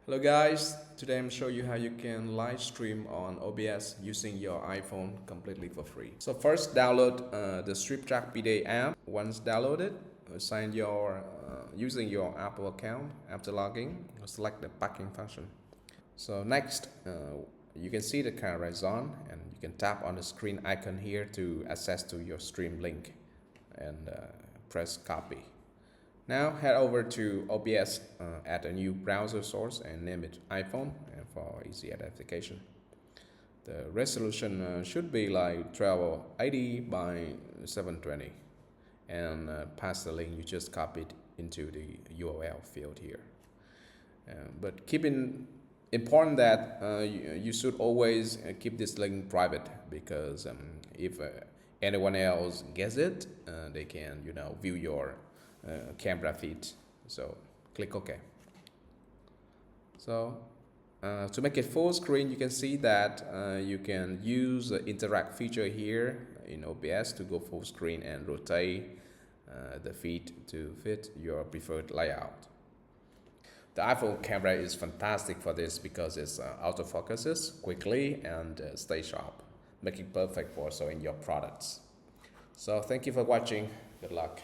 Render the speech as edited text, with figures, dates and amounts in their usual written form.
Hello guys, today I'm showing you how you can live stream on OBS using your iPhone completely for free. So first download the SwiftTrack PDA app. Once downloaded, sign your using your Apple account. After logging, select the packing function. So next, you can see the camera is on and you can tap on the screen icon here to access to your stream link and press copy. Now head over to OBS, add a new browser source and name it iPhone and for easy identification. The resolution should be like 1280 by 720 and pass the link you just copied into the URL field here. But keep in important that you should always keep this link private because if anyone else gets it, they can view your camera feed. So click OK. So to make it full screen, you can see that you can use the interact feature here in OBS to go full screen and rotate the feed to fit your preferred layout. The iPhone camera is fantastic for this because it autofocuses quickly and stays sharp, making it perfect for showing your products. So thank you for watching. Good luck.